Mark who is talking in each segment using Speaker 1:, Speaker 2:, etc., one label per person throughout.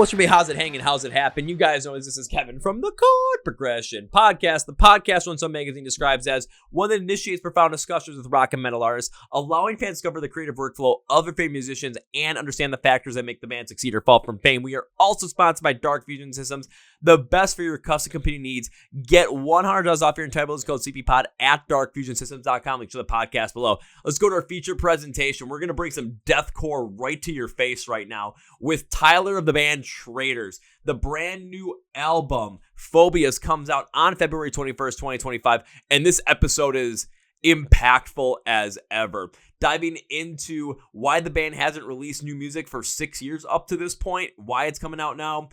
Speaker 1: what's your how's it hanging? How's it happen? You guys know this is Kevin from the Chord Progression Podcast. The podcast One Some Magazine describes as one that initiates profound discussions with rock and metal artists, allowing fans to discover the creative workflow of their favorite musicians and understand the factors that make the band succeed or fall from fame. We are also sponsored by Dark Fusion Systems, the best for your custom computing needs. Get $100 off your entire bill. Code CPPod at darkfusionsystems.com. Link to the podcast below. Let's go to our feature presentation. We're going to bring some deathcore right to your face right now with Tyler of the band Traitors. The brand new album, Phobias, comes out on February 21st, 2025, and this episode is impactful as ever. Diving into why the band hasn't released new music for 6 years up to this point, why it's coming out now,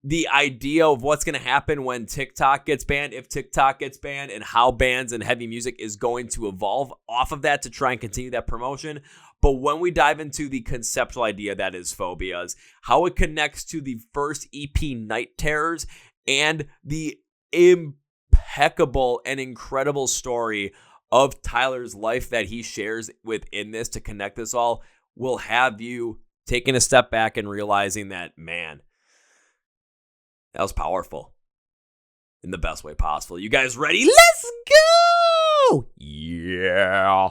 Speaker 1: the idea of what's going to happen when TikTok gets banned, if TikTok gets banned, and how bands and heavy music is going to evolve off of that to try and continue that promotion. But when we dive into the conceptual idea that is Phobias, how it connects to the first EP, Night Terrors, and the impeccable and incredible story of Tyler's life that he shares within this to connect this all, will have you taking a step back and realizing that, man, that was powerful in the best way possible. You guys ready? Let's go! Yeah.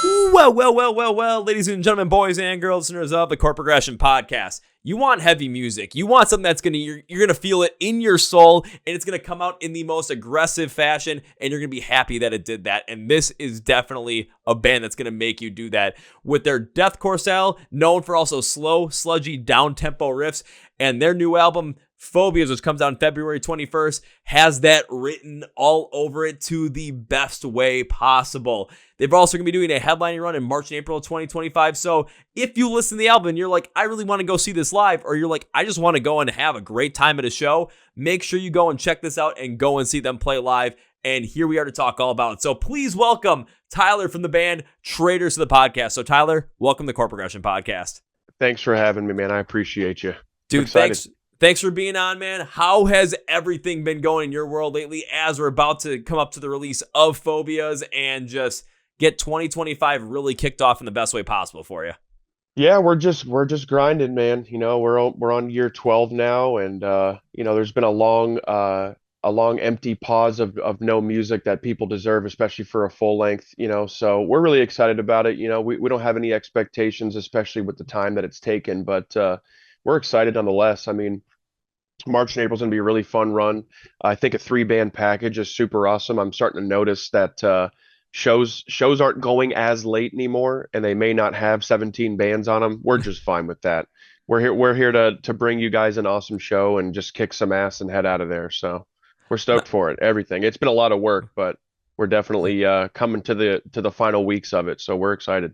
Speaker 1: Well, ladies and gentlemen, boys and girls, listeners of the Chord Progression Podcast. You want heavy music. You want something that's you're going to feel it in your soul, and it's going to come out in the most aggressive fashion, and you're going to be happy that it did that. And this is definitely a band that's going to make you do that with their deathcore style, known for also slow, sludgy, down-tempo riffs, and their new album, Phobias, which comes out on February 21st, has that written all over it to the best way possible. They're also going to be doing a headlining run in March and April of 2025. So if you listen to the album and you're like, I really want to go see this live, or you're like, I just want to go and have a great time at a show, make sure you go and check this out and go and see them play live. And here we are to talk all about it. So please welcome Tyler from the band Traitors to the podcast. So Tyler, welcome to the Chord Progression Podcast.
Speaker 2: Thanks for having me, man. I appreciate you.
Speaker 1: Dude, Thanks for being on, man. How has everything been going in your world lately as we're about to come up to the release of Phobias and just get 2025 really kicked off in the best way possible for you?
Speaker 2: Yeah, we're just grinding, man. You know, we're on year 12 now, and you know, there's been a long empty pause of no music that people deserve, especially for a full length, you know. So we're really excited about it. You know, we don't have any expectations, especially with the time that it's taken, but we're excited nonetheless. I mean, March and April is going to be a really fun run. I think a 3-band package is super awesome. I'm starting to notice that shows aren't going as late anymore, and they may not have 17 bands on them. We're just fine with that. We're here to bring you guys an awesome show and just kick some ass and head out of there. So we're stoked for it. Everything. It's been a lot of work, but we're definitely coming to the final weeks of it. So we're excited.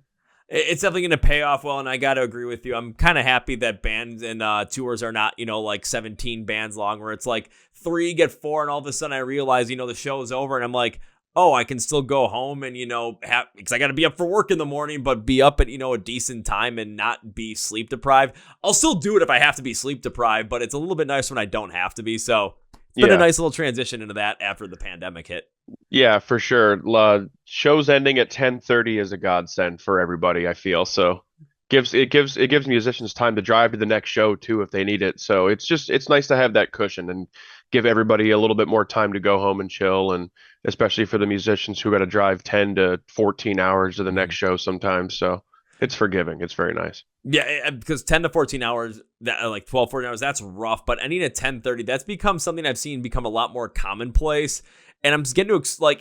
Speaker 1: It's definitely going to pay off well, and I got to agree with you. I'm kind of happy that bands and tours are not, like 17 bands long, where it's like 3 get 4, and all of a sudden I realize, the show is over, and I'm like, oh, I can still go home and, because I got to be up for work in the morning, but be up at, a decent time and not be sleep deprived. I'll still do it if I have to be sleep deprived, but it's a little bit nice when I don't have to be. So it's been a nice little transition into that after the pandemic hit.
Speaker 2: Yeah, for sure. Shows ending at 10:30 is a godsend for everybody, I feel. So it gives musicians time to drive to the next show too if they need it. So it's nice to have that cushion and give everybody a little bit more time to go home and chill, and especially for the musicians who got to drive 10 to 14 hours to the next show sometimes. So it's forgiving. It's very nice.
Speaker 1: Yeah, because 10 to 14 hours, that like 12, 14 hours, that's rough. But ending at 10:30, that's become something I've seen become a lot more commonplace. And I'm just getting to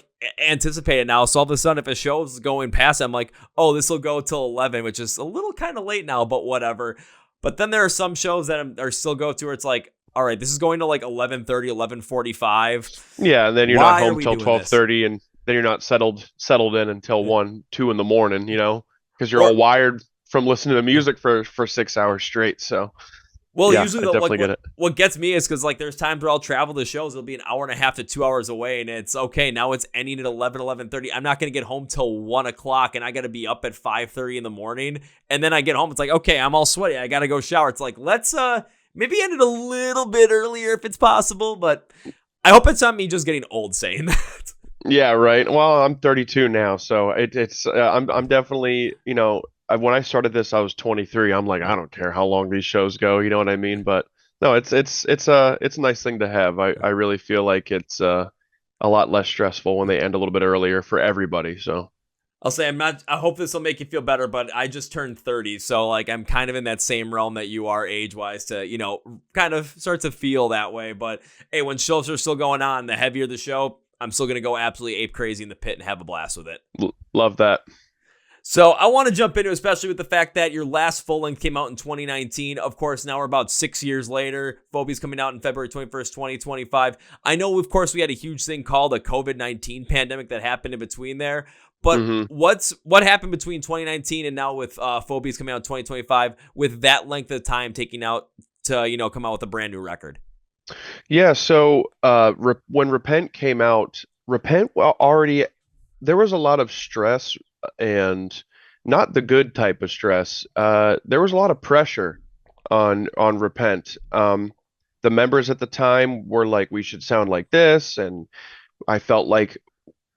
Speaker 1: anticipate it now. So all of a sudden, if a show is going past, I'm like, oh, this will go till 11, which is a little kind of late now, but whatever. But then there are some shows that are still go to where it's like, all right, this is going to like 11:30, 11:45.
Speaker 2: Yeah, and then you're not home till 12:30, and then you're not settled in until 1, 2 in the morning, because you're all wired from listening to music for 6 hours straight. So,
Speaker 1: well,
Speaker 2: yeah,
Speaker 1: usually what gets me is because there's times where I'll travel to shows, it'll be an hour and a half to 2 hours away, and it's okay. Now it's ending at 11:30. I'm not going to get home till 1 o'clock, and I got to be up at 5:30 in the morning. And then I get home, it's like, okay, I'm all sweaty. I got to go shower. It's like, let's maybe end it a little bit earlier if it's possible, but I hope it's not me just getting old saying that.
Speaker 2: Yeah, right. Well, I'm 32 now, so I'm definitely, when I started this, I was 23. I'm like, I don't care how long these shows go, you know what I mean? But No, it's a nice thing to have. I really feel like it's a lot less stressful when they end a little bit earlier for everybody. So
Speaker 1: I'll say I hope this will make you feel better, but I just turned 30, so like I'm kind of in that same realm that you are age-wise to, kind of start to feel that way. But hey, when shows are still going on, the heavier the show, I'm still gonna go absolutely ape crazy in the pit and have a blast with it.
Speaker 2: love that.
Speaker 1: So I want to jump into, especially with the fact that your last full length came out in 2019. Of course, now we're about 6 years later. Phobias coming out in February 21st, 2025. I know, of course, we had a huge thing called a COVID-19 pandemic that happened in between there. But
Speaker 2: Hmm.
Speaker 1: what happened between 2019 and now with Phobias coming out in 2025 with that length of time taking out to, come out with a brand new record?
Speaker 2: Yeah. So when Repent came out, Repent already there was a lot of stress and not the good type of stress. There was a lot of pressure on Repent. The members at the time were like, we should sound like this, and I felt like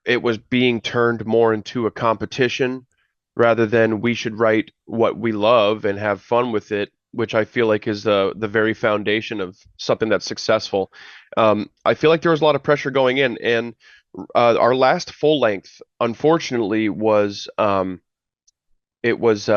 Speaker 2: it was being turned more into a competition rather than we should write what we love and have fun with it, which I feel like is the very foundation of something that's successful. I feel like there was a lot of pressure going in, and our last full length, unfortunately, was it was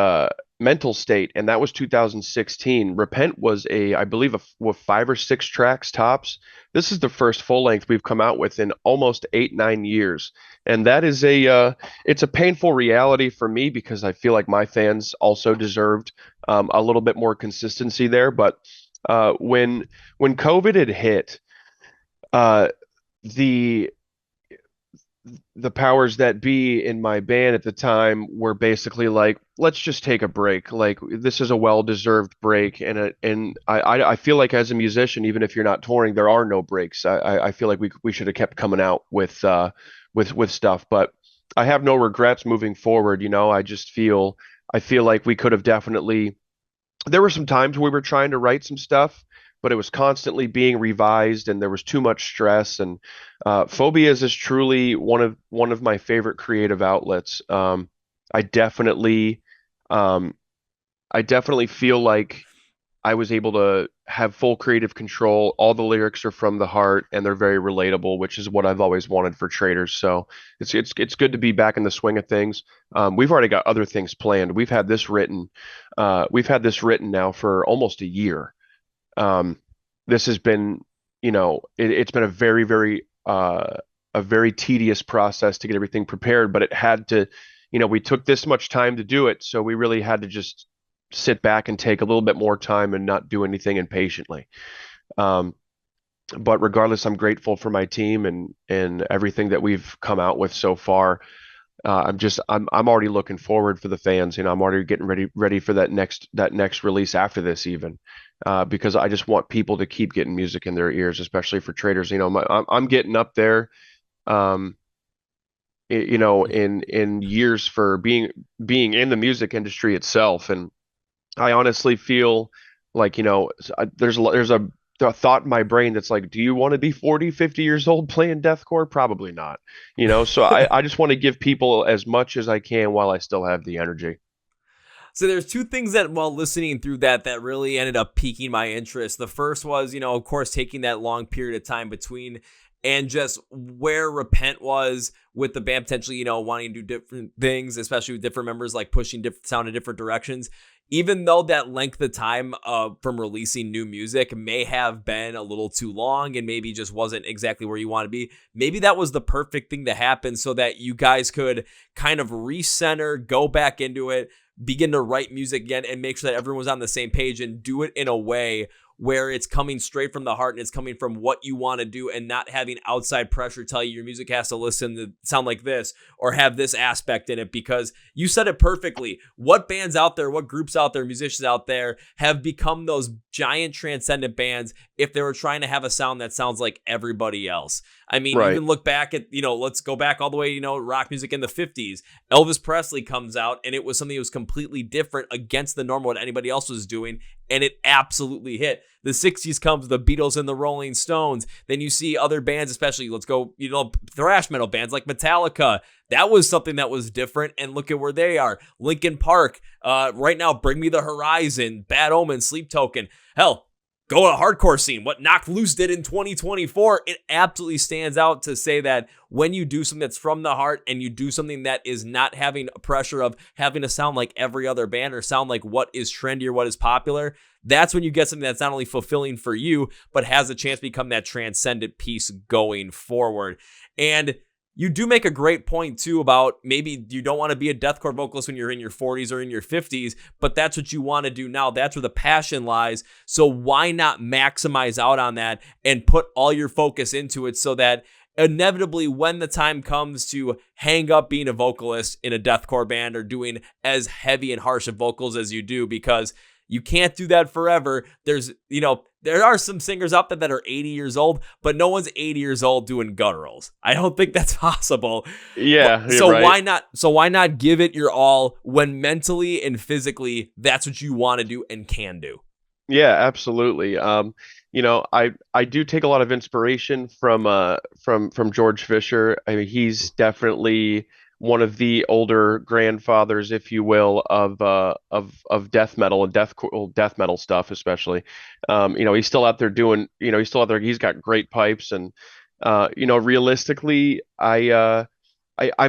Speaker 2: Mental State, and that was 2016. Repent was I believe, with 5 or 6 tracks tops. This is the first full length we've come out with in almost 8, 9 years, and that is it's a painful reality for me because I feel like my fans also deserved a little bit more consistency there. But when COVID had hit, uh, the the powers that be in my band at the time were basically like, let's just take a break. Like this is a well-deserved break, and I feel like as a musician, even if you're not touring, there are no breaks. I feel like we should have kept coming out with stuff, but I have no regrets moving forward. I feel like we could have definitely. There were some times we were trying to write some stuff, but it was constantly being revised, and there was too much stress. And Phobias is truly one of my favorite creative outlets. I definitely, um, I definitely feel like I was able to have full creative control. All the lyrics are from the heart, and they're very relatable, which is what I've always wanted for Traitors. So it's good to be back in the swing of things. We've already got other things planned. We've had this written. We've had this written now for almost a year. um, this has been, it's been a very tedious process to get everything prepared, but it had to, we took this much time to do it, so we really had to just sit back and take a little bit more time and not do anything impatiently. Um, but regardless, I'm grateful for my team and everything that we've come out with so far. I'm already looking forward for the fans. I'm already getting ready for that next release after this even, because I just want people to keep getting music in their ears, especially for Traitors. I'm getting up there, um, in years for being in the music industry itself, and I honestly feel like, there's a thought in my brain that's like, do you want to be 40, 50 years old playing deathcore? Probably not. So I just want to give people as much as I can while I still have the energy.
Speaker 1: So there's two things that while listening through that really ended up piquing my interest. The first was, of course, taking that long period of time between and just where Repent was with the band potentially, wanting to do different things, especially with different members, like pushing different sound in different directions. Even though that length of time from releasing new music may have been a little too long and maybe just wasn't exactly where you want to be, maybe that was the perfect thing to happen so that you guys could kind of recenter, go back into it, begin to write music again, and make sure that everyone was on the same page and do it in a way where it's coming straight from the heart and it's coming from what you want to do, and not having outside pressure tell you your music has to listen to sound like this or have this aspect in it. Because you said it perfectly. What bands out there, what groups out there, musicians out there have become those giant transcendent bands if they were trying to have a sound that sounds like everybody else? I mean,
Speaker 2: Right.
Speaker 1: even look back at, let's go back all the way, rock music in the 50s. Elvis Presley comes out and it was something that was completely different against the normal what anybody else was doing, and it absolutely hit. The 60s comes, the Beatles and the Rolling Stones. Then you see other bands, especially, let's go, thrash metal bands like Metallica. That was something that was different, and look at where they are. Linkin Park, right now, Bring Me the Horizon, Bad Omen, Sleep Token. Hell, go to hardcore scene, what Knocked Loose did in 2024, it absolutely stands out to say that when you do something that's from the heart and you do something that is not having a pressure of having to sound like every other band or sound like what is trendy or what is popular, that's when you get something that's not only fulfilling for you, but has a chance to become that transcendent piece going forward. And you do make a great point, too, about maybe you don't want to be a deathcore vocalist when you're in your 40s or in your 50s, but that's what you want to do now. That's where the passion lies. So why not maximize out on that and put all your focus into it so that inevitably when the time comes to hang up being a vocalist in a deathcore band or doing as heavy and harsh of vocals as you do, because you can't do that forever. There are some singers out there that are 80 years old, but no one's 80 years old doing gutturals. I don't think that's possible.
Speaker 2: Yeah.
Speaker 1: So
Speaker 2: right.
Speaker 1: why not give it your all when mentally and physically that's what you want to do and can do?
Speaker 2: Yeah, absolutely. I do take a lot of inspiration from George Fisher. I mean, he's definitely one of the older grandfathers, if you will, of death metal and death metal stuff, especially. He's still out there doing. He's still out there. He's got great pipes, and realistically, I've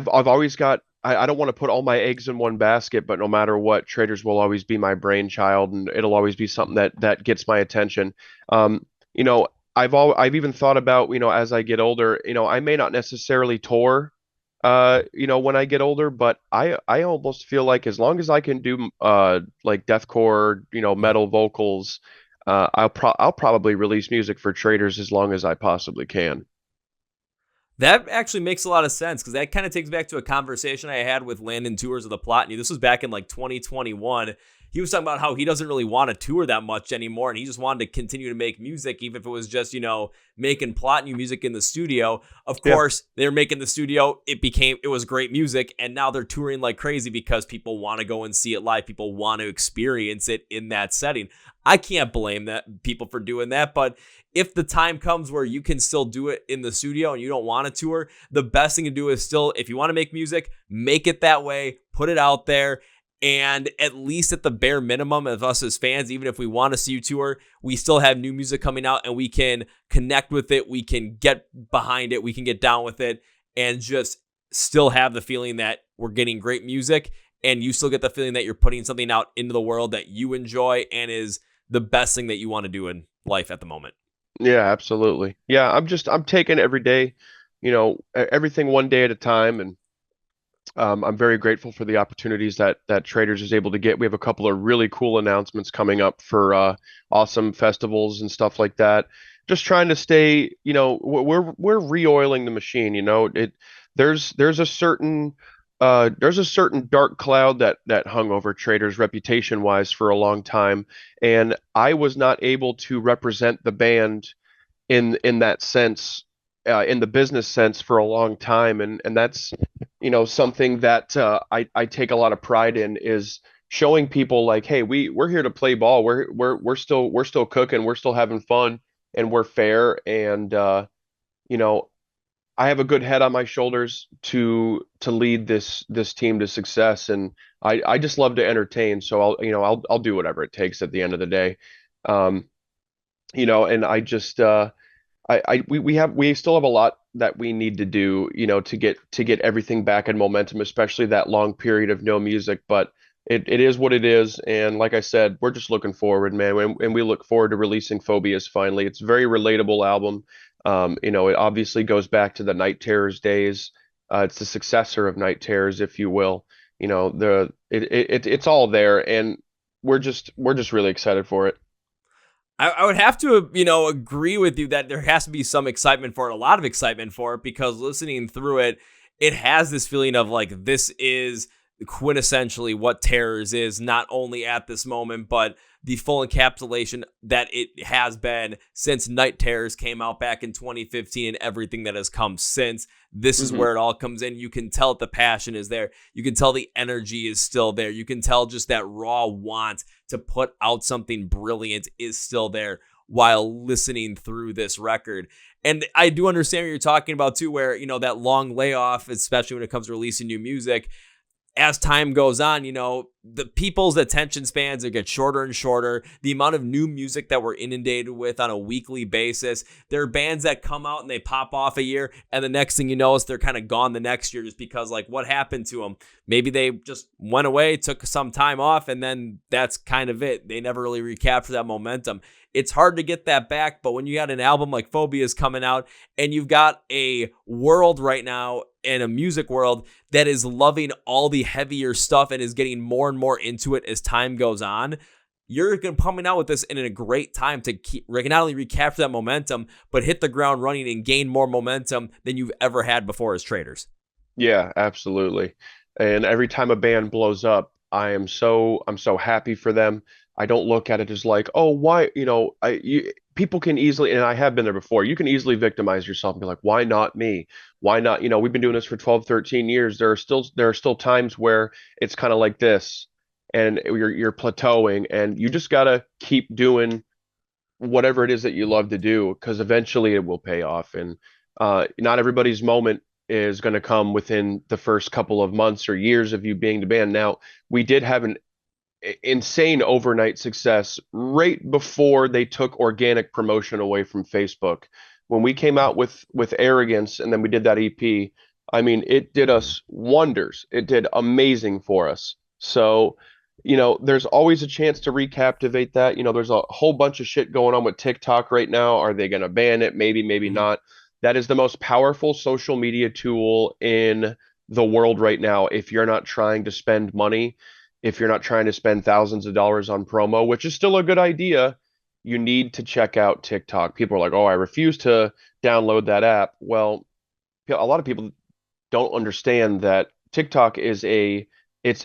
Speaker 2: always got. I don't want to put all my eggs in one basket, but no matter what, Traitors will always be my brainchild, and it'll always be something that gets my attention. Um, I've even thought about, as I get older, I may not necessarily tour, when I get older, but I almost feel like as long as I can do like deathcore, metal vocals, I'll probably release music for Traitors as long as I possibly can.
Speaker 1: That actually makes a lot of sense because that kind of takes back to a conversation I had with Landon Tours of the Plotny. This was back in like 2021. He was talking about how he doesn't really want to tour that much anymore, and he just wanted to continue to make music, even if it was just, making Plotny music in the studio. Of course, they're making the studio. It was great music, and now they're touring like crazy because people want to go and see it live. People want to experience it in that setting. I can't blame people for doing that, but if the time comes where you can still do it in the studio and you don't want to tour, the best thing to do is still, if you want to make music, make it that way, put it out there. And at least at the bare minimum of us as fans, even if we want to see you tour, we still have new music coming out and we can connect with it. We can get behind it. We can get down with it and just still have the feeling that we're getting great music. And you still get the feeling that you're putting something out into the world that you enjoy and is the best thing that you want to do in life at the moment.
Speaker 2: Yeah, absolutely. Yeah, I'm taking every day, everything one day at a time, and I'm very grateful for the opportunities that Traitors is able to get. We have a couple of really cool announcements coming up for awesome festivals and stuff like that. Just trying to stay, we're re-oiling the machine. There's a certain dark cloud that hung over Traitors reputation wise for a long time, and I was not able to represent the band in that sense, in the business sense for a long time, and that's something that I take a lot of pride in, is showing people like, hey, we're here to play ball. We're still cooking. We're still having fun, and we're fair. And I have a good head on my shoulders to lead this team to success, and I just love to entertain. So I'll do whatever it takes at the end of the day. And I just we still have a lot that we need to do, to get everything back in momentum, especially that long period of no music. But it is what it is, and like I said, we're just looking forward, man, and we look forward to releasing Phobias finally. It's a very relatable album. It obviously goes back to the Night Terrors days. It's the successor of Night Terrors, if you will. It's all there, and we're just really excited for it.
Speaker 1: I would have to, agree with you that there has to be some excitement for it, a lot of excitement for it, because listening through it, it has this feeling of like, this is quintessentially what Terrors is, not only at this moment, but the full encapsulation that it has been since Night Terrors came out back in 2015 and everything that has come since. This is where it all comes in. You can tell the passion is there. You can tell the energy is still there. You can tell just that raw want to put out something brilliant is still there while listening through this record. And I do understand what you're talking about too, where, that long layoff, especially when it comes to releasing new music, as time goes on, the people's attention spans get shorter and shorter. The amount of new music that we're inundated with on a weekly basis. There are bands that come out and they pop off a year, and the next thing you know is they're kind of gone the next year just because, like, what happened to them? Maybe they just went away, took some time off, and then that's kind of it. They never really recapture that momentum. It's hard to get that back, but when you got an album like Phobias coming out and you've got a world right now and a music world that is loving all the heavier stuff and is getting more and more into it as time goes on, you're going to coming out with this in a great time to not only recapture that momentum, but hit the ground running and gain more momentum than you've ever had before as Traitors.
Speaker 2: Yeah, absolutely. And every time a band blows up, I'm so happy for them. I don't look at it as like, oh, why, people can easily, and I have been there before, you can easily victimize yourself and be like, why not me? Why not? We've been doing this for 12, 13 years. There are still times where it's kind of like this and you're plateauing, and you just got to keep doing whatever it is that you love to do, because eventually it will pay off. And not everybody's moment is going to come within the first couple of months or years of you being the band. Now, we did have an insane overnight success right before they took organic promotion away from Facebook. When we came out with Arrogance and then we did that EP, I mean, it did us wonders. It did amazing for us. So, there's always a chance to recaptivate that. There's a whole bunch of shit going on with TikTok right now. Are they going to ban it? Maybe, maybe not. That is the most powerful social media tool in the world right now. If you're not trying to spend money, if you're not trying to spend thousands of dollars on promo, which is still a good idea, you need to check out TikTok. People are like, oh, I refuse to download that app. Well, a lot of people don't understand that TikTok is it's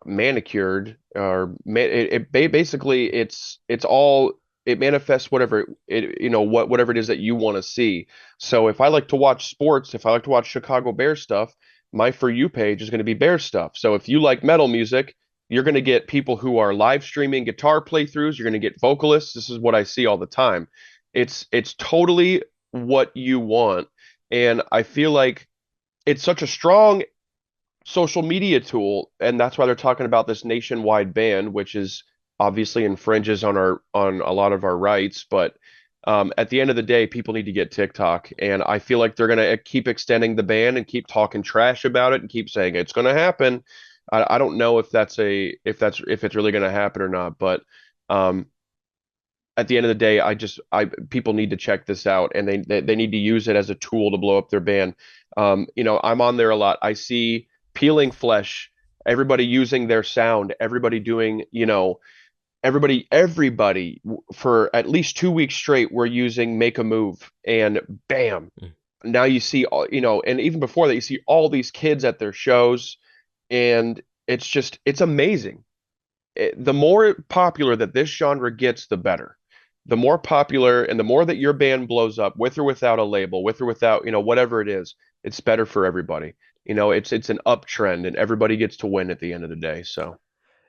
Speaker 2: manicured, or basically it's all, it manifests whatever whatever it is that you want to see. So if I like to watch sports, if I like to watch Chicago Bears stuff, my For You page is going to be Bear stuff. So if you like metal music, you're going to get people who are live streaming guitar playthroughs. You're going to get vocalists. This is what I see all the time. It's totally what you want. And I feel like it's such a strong social media tool. And that's why they're talking about this nationwide ban, which is obviously infringes on a lot of our rights. But at the end of the day, people need to get TikTok, and I feel like they're gonna keep extending the ban and keep talking trash about it and keep saying it's gonna happen. I don't know if it's really gonna happen or not, but at the end of the day, people need to check this out, and they need to use it as a tool to blow up their band. I'm on there a lot. I see Peeling Flesh, everybody using their sound, everybody doing, everybody for at least 2 weeks straight we're using Make a Move, and bam, now you see and even before that you see all these kids at their shows, and it's amazing. The more popular that this genre gets, the better. The more popular and the more that your band blows up, with or without a label, with or without whatever it is, it's better for everybody. It's an uptrend, and everybody gets to win at the end of the day. So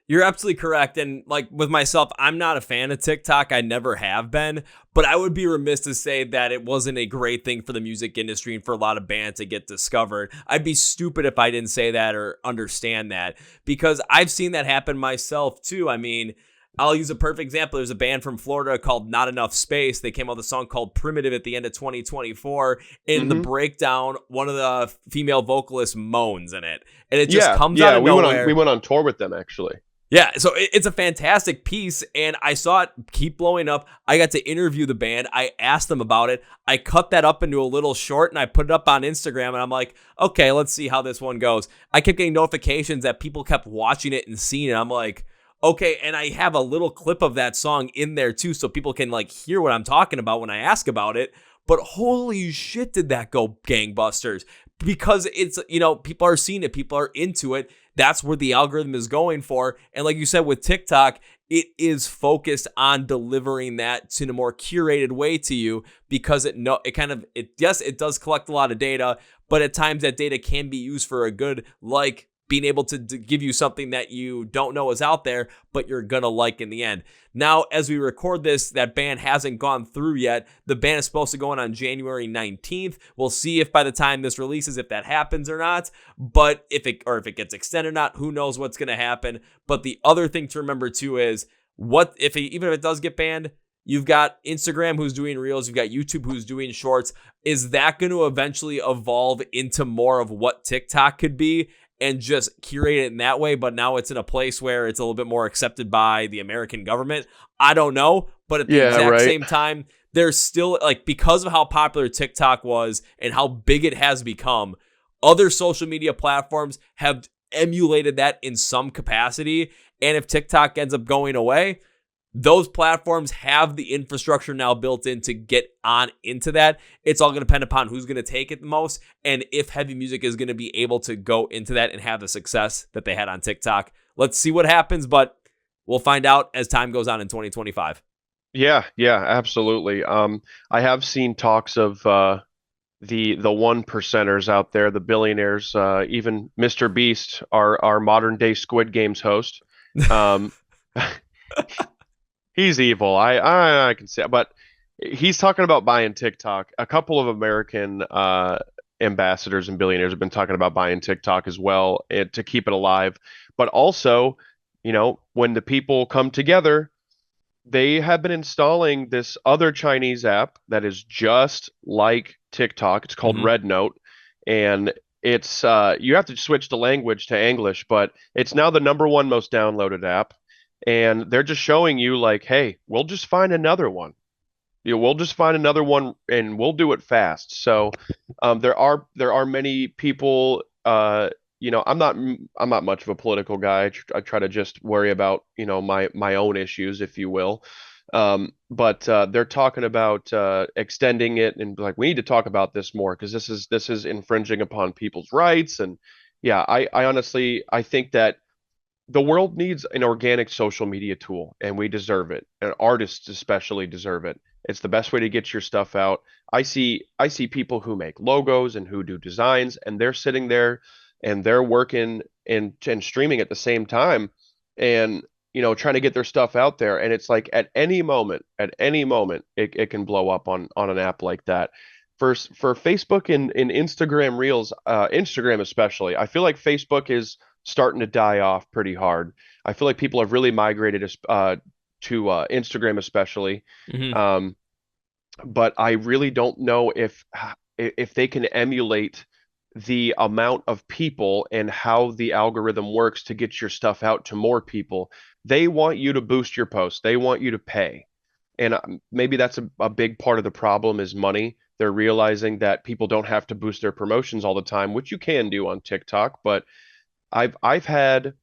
Speaker 1: you're absolutely correct. And like with myself, I'm not a fan of TikTok. I never have been, but I would be remiss to say that it wasn't a great thing for the music industry and for a lot of bands to get discovered. I'd be stupid if I didn't say that or understand that, because I've seen that happen myself too. I mean, I'll use a perfect example. There's a band from Florida called Not Enough Space. They came out with a song called Primitive at the end of 2024. In the breakdown, one of the female vocalists moans in it. And it just comes out of nowhere.
Speaker 2: We went on tour with them, actually.
Speaker 1: Yeah, so it's a fantastic piece, and I saw it keep blowing up. I got to interview the band. I asked them about it. I cut that up into a little short, and I put it up on Instagram, and I'm like, okay, let's see how this one goes. I kept getting notifications that people kept watching it and seeing it. I'm like, okay, and I have a little clip of that song in there, too, so people can like hear what I'm talking about when I ask about it. But holy shit, did that go gangbusters. Because it's, people are seeing it, people are into it. That's where the algorithm is going for. And like you said, with TikTok, it is focused on delivering that in a more curated way to you, because it does collect a lot of data, but at times that data can be used for a good, like being able to give you something that you don't know is out there, but you're gonna like in the end. Now, as we record this, that ban hasn't gone through yet. The ban is supposed to go on January 19th. We'll see if by the time this releases, if that happens or not. But if it gets extended or not, who knows what's gonna happen. But the other thing to remember too is even if it does get banned, you've got Instagram who's doing Reels, you've got YouTube who's doing Shorts. Is that going to eventually evolve into more of what TikTok could be and just curate it in that way? But now it's in a place where it's a little bit more accepted by the American government. I don't know. But at the exact same time, there's still, like, because of how popular TikTok was and how big it has become, other social media platforms have emulated that in some capacity. And if TikTok ends up going away, those platforms have the infrastructure now built in to get on into that. It's all going to depend upon who's going to take it the most and if heavy music is going to be able to go into that and have the success that they had on TikTok. Let's see what happens, but we'll find out as time goes on in 2025.
Speaker 2: Yeah, absolutely. I have seen talks of the one percenters out there, the billionaires, even Mr. Beast, our modern day Squid Games host. Um, He's evil. I can say, but he's talking about buying TikTok. A couple of American ambassadors and billionaires have been talking about buying TikTok as well, to keep it alive. But also, when the people come together, they have been installing this other Chinese app that is just like TikTok. It's called Red Note, and it's you have to switch the language to English, but it's now the #1 most downloaded app. And they're just showing you like, hey, we'll just find another one. We'll just find another one and we'll do it fast. So there are many people. I'm not much of a political guy. I try to just worry about my own issues, if you will. But they're talking about extending it and like we need to talk about this more because this is infringing upon people's rights. And yeah, I honestly think that the world needs an organic social media tool, and we deserve it. And artists especially deserve it. It's the best way to get your stuff out. I see people who make logos and who do designs, and they're sitting there and they're working and streaming at the same time, and trying to get their stuff out there. And it's like at any moment, it can blow up on an app like that. For Facebook and Instagram Reels, Instagram especially, I feel like Facebook is starting to die off pretty hard. I feel like people have really migrated to Instagram especially. But I really don't know if they can emulate the amount of people and how the algorithm works to get your stuff out to more people. They want you to boost your post. They want you to pay. And maybe that's a big part of the problem is money. They're realizing that people don't have to boost their promotions all the time, which you can do on TikTok, but I've had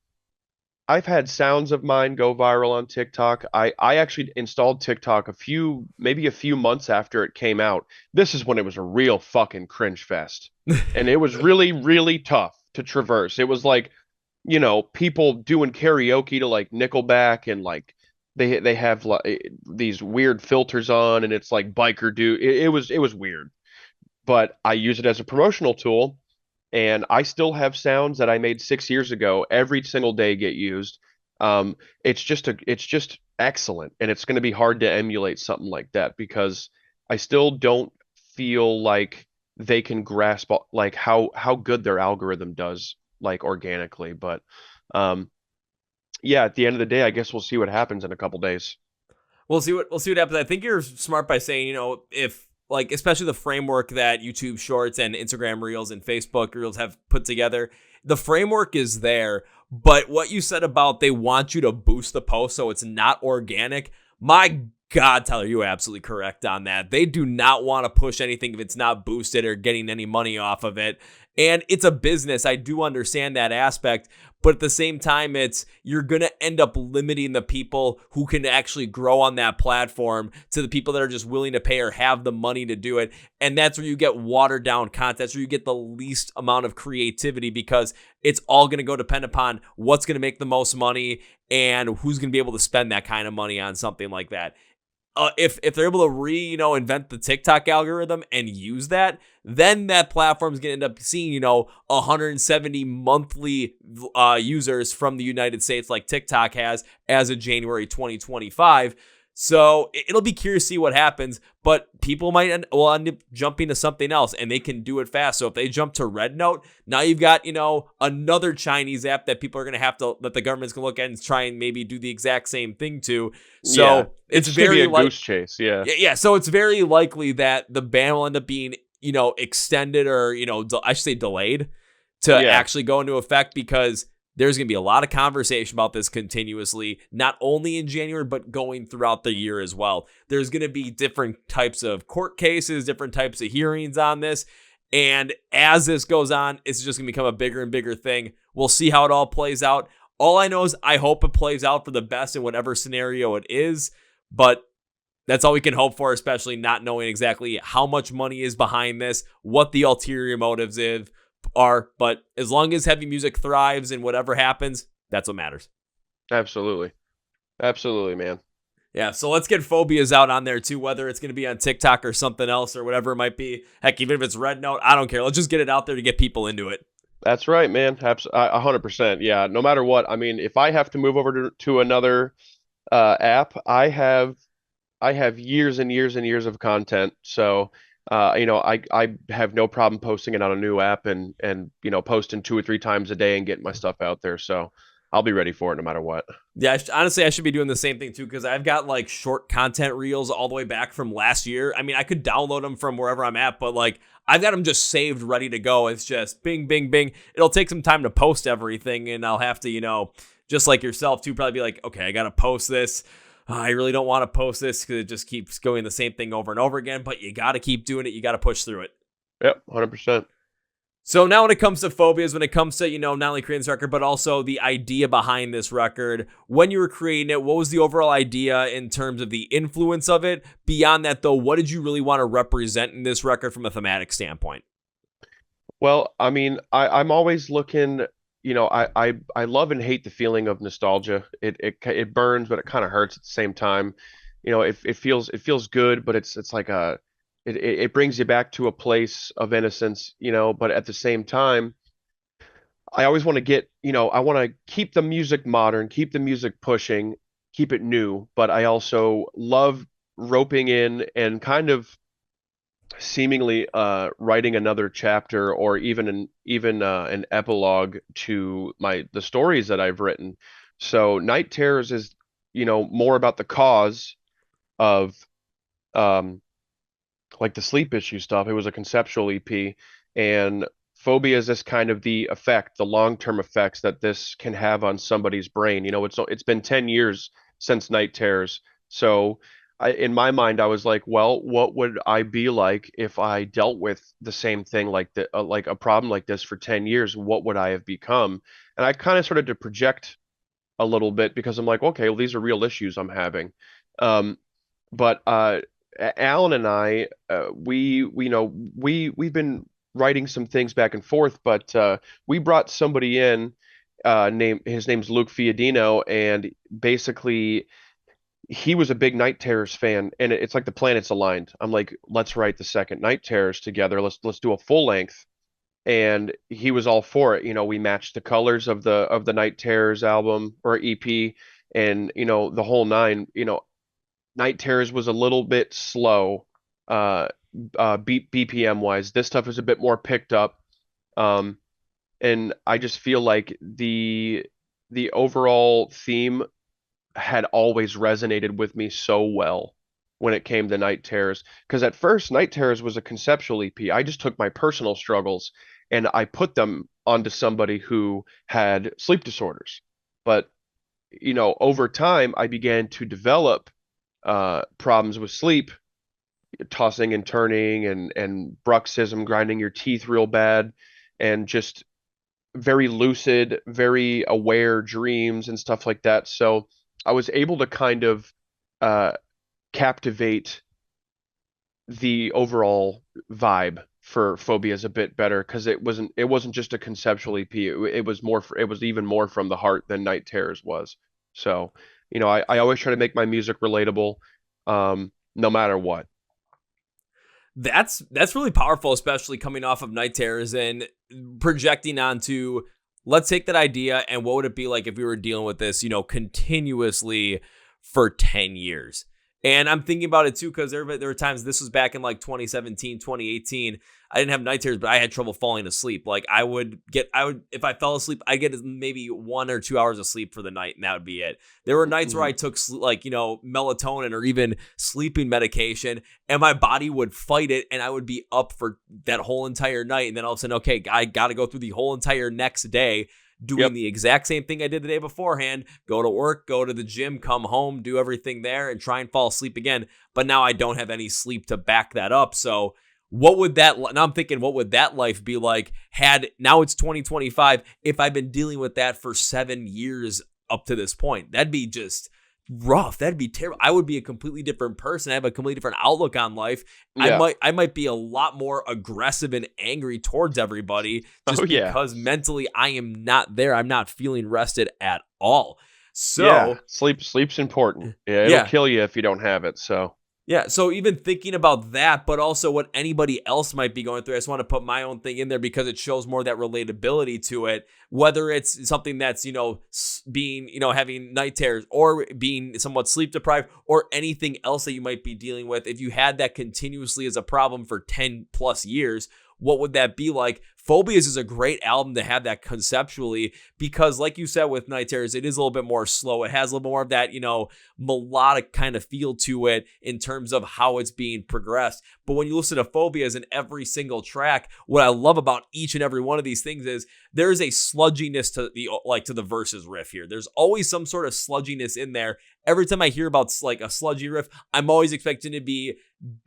Speaker 2: sounds of mine go viral on TikTok. I actually installed TikTok maybe a few months after it came out. This is when it was a real fucking cringe fest. And it was really, really tough to traverse. It was like, people doing karaoke to like Nickelback and like they have like these weird filters on and it's like biker dude. It was weird. But I use it as a promotional tool. And I still have sounds that I made 6 years ago every single day get used. It's just excellent, and it's going to be hard to emulate something like that because I still don't feel like they can grasp like how good their algorithm does like organically. But yeah, at the end of the day, I guess we'll see what happens in a couple days.
Speaker 1: We'll see what happens. I think you're smart by saying, if like especially the framework that YouTube Shorts and Instagram Reels and Facebook Reels have put together, the framework is there. But what you said about they want you to boost the post so it's not organic, my God, Tyler, you're absolutely correct on that. They do not want to push anything if it's not boosted or getting any money off of it. And it's a business. I do understand that aspect. But at the same time, you're going to end up limiting the people who can actually grow on that platform to the people that are just willing to pay or have the money to do it. And that's where you get watered down content. That's where you get the least amount of creativity because it's all going to go depend upon what's going to make the most money and who's going to be able to spend that kind of money on something like that. if they're able to invent the TikTok algorithm and use that, then that platform's gonna end up seeing 170 monthly users from the United States, like TikTok has as of January 2025. So it'll be curious to see what happens, but people will end up jumping to something else, and they can do it fast. So if they jump to Red Note, now you've got another Chinese app that people are gonna have to, that the government's gonna look at and try and maybe do the exact same thing to. So
Speaker 2: Yeah,
Speaker 1: it's
Speaker 2: very
Speaker 1: very
Speaker 2: goose chase. Yeah.
Speaker 1: yeah. So it's very likely that the ban will end up being extended, or I should say delayed, to
Speaker 2: Yeah.
Speaker 1: actually go into effect, because there's going to be a lot of conversation about this continuously, not only in January, but going throughout the year as well. There's going to be different types of court cases, different types of hearings on this. And as this goes on, it's just going to become a bigger and bigger thing. We'll see how it all plays out. All I know is I hope it plays out for the best in whatever scenario it is. But that's all we can hope for, especially not knowing exactly how much money is behind this, what the ulterior motives are. But as long as heavy music thrives and whatever happens, that's what matters.
Speaker 2: Absolutely. Absolutely, man.
Speaker 1: Yeah, so let's get Phobias out on there too, whether it's going to be on TikTok or something else or whatever it might be. Heck, even if it's Red Note, I don't care. Let's just get it out there to get people into it.
Speaker 2: That's right, man. 100%. Yeah. No matter what. I mean, if I have to move over to another app, I have years and years and years of content. So, I have no problem posting it on a new app and posting 2 or 3 times a day and getting my stuff out there. So I'll be ready for it no matter what.
Speaker 1: Yeah, honestly, I should be doing the same thing too, because I've got like short content reels all the way back from last year. I mean, I could download them from wherever I'm at, but like I've got them just saved, ready to go. It's just bing, bing, bing. It'll take some time to post everything, and I'll have to, just like yourself too, probably be like, okay, I got to post this. I really don't want to post this because it just keeps going the same thing over and over again, but you got to keep doing it. You got to push through it.
Speaker 2: Yep, 100%.
Speaker 1: So now when it comes to Phobias, when it comes to, not only creating this record, but also the idea behind this record, when you were creating it, what was the overall idea in terms of the influence of it? Beyond that, though, what did you really want to represent in this record from a thematic standpoint?
Speaker 2: Well, I mean, I'm always looking, I love and hate the feeling of nostalgia. It burns, but it kind of hurts at the same time. It feels good, but it's like it brings you back to a place of innocence, but at the same time, I always want to I want to keep the music modern, keep the music pushing, keep it new, but I also love roping in and kind of seemingly writing another chapter, or even an epilogue to the stories that I've written. So Night Terrors is more about the cause of um like the sleep issue stuff. It was a conceptual EP, and Phobia is this kind of the effect, the long-term effects that this can have on somebody's brain. It's been 10 years since Night Terrors. So in my mind, I was like, well, what would I be like if I dealt with the same thing, like a problem like this for 10 years? What would I have become? And I kind of started to project a little bit, because I'm like, okay, well, these are real issues I'm having. But Alan and I, we've been writing some things back and forth, but we brought somebody in, his name's Luke Fiadino, and basically he was a big Night Terrors fan, and it's like the planets aligned. I'm like, let's write the second Night Terrors together. Let's do a full length. And he was all for it. We matched the colors of the Night Terrors album or EP, and the whole nine. Night Terrors was a little bit slow, uh, BPM wise. This stuff is a bit more picked up, um, and I just feel like the overall theme had always resonated with me so well when it came to Night Terrors. Because at first, Night Terrors was a conceptual EP. I just took my personal struggles and I put them onto somebody who had sleep disorders. But over time, I began to develop problems with sleep, tossing and turning, and bruxism, grinding your teeth real bad, and just very lucid, very aware dreams and stuff like that. So I was able to kind of uh, captivate the overall vibe for Phobias a bit better, because it wasn't just a conceptual EP. It was even more from the heart than Night Terrors was. So I always try to make my music relatable. no matter what.
Speaker 1: That's really powerful, especially coming off of Night Terrors and projecting onto, let's take that idea and what would it be like if we were dealing with this, continuously for 10 years. And I'm thinking about it too, because there were times, this was back in like 2017, 2018. I didn't have night terrors, but I had trouble falling asleep. Like if I fell asleep, I'd get maybe 1 or 2 hours of sleep for the night, and that would be it. There were nights where I took melatonin or even sleeping medication, and my body would fight it, and I would be up for that whole entire night. And then all of a sudden, okay, I got to go through the whole entire next day doing the exact same thing I did the day beforehand, go to work, go to the gym, come home, do everything there, and try and fall asleep again. But now I don't have any sleep to back that up. So now I'm thinking, what would that life be like now it's 2025, if I've been dealing with that for 7 years up to this point? That'd be just rough. That'd be terrible. I would be a completely different person. I have a completely different outlook on life.
Speaker 2: Yeah.
Speaker 1: I might be a lot more aggressive and angry towards everybody just because mentally I am not there. I'm not feeling rested at all. So
Speaker 2: sleep's important. Yeah, it'll kill you if you don't have it. So
Speaker 1: yeah, so even thinking about that, but also what anybody else might be going through, I just want to put my own thing in there because it shows more that relatability to it, whether it's something that's, being, having night terrors or being somewhat sleep deprived or anything else that you might be dealing with. If you had that continuously as a problem for 10 plus years, what would that be like? Phobias is a great album to have that conceptually because, like you said, with Night Terrors, it is a little bit more slow. It has a little more of that, melodic kind of feel to it in terms of how it's being progressed. But when you listen to Phobias in every single track, what I love about each and every one of these things is there is a sludginess to the verses riff here. There's always some sort of sludginess in there. Every time I hear about like a sludgy riff, I'm always expecting to be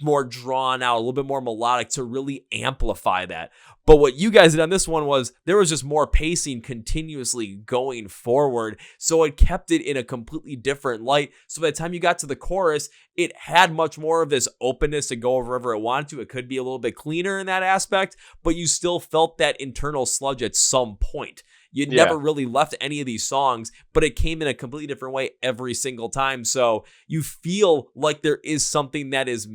Speaker 1: more drawn out, a little bit more melodic to really amplify that. But what you guys did on this one was there was just more pacing continuously going forward. So it kept it in a completely different light. So by the time you got to the chorus, it had much more of this openness to go wherever it wanted to. It could be a little bit cleaner in that aspect, but you still felt that internal sludge at some point. You never really left any of these songs, but it came in a completely different way every single time. So you feel like there is something that is,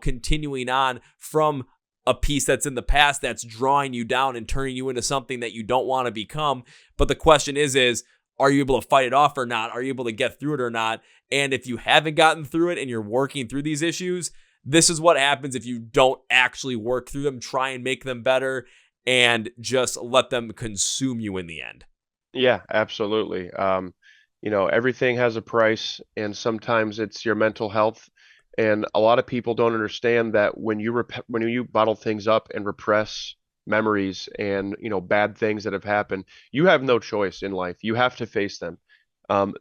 Speaker 1: continuing on from a piece that's in the past that's drawing you down and turning you into something that you don't want to become. But the question is, are you able to fight it off or not? Are you able to get through it or not? And if you haven't gotten through it and you're working through these issues, this is what happens if you don't actually work through them, try and make them better, and just let them consume you in the end.
Speaker 2: Yeah, absolutely. Everything has a price, and sometimes it's your mental health. And a lot of people don't understand that when you bottle things up and repress memories and bad things that have happened, you have no choice in life. You have to face them.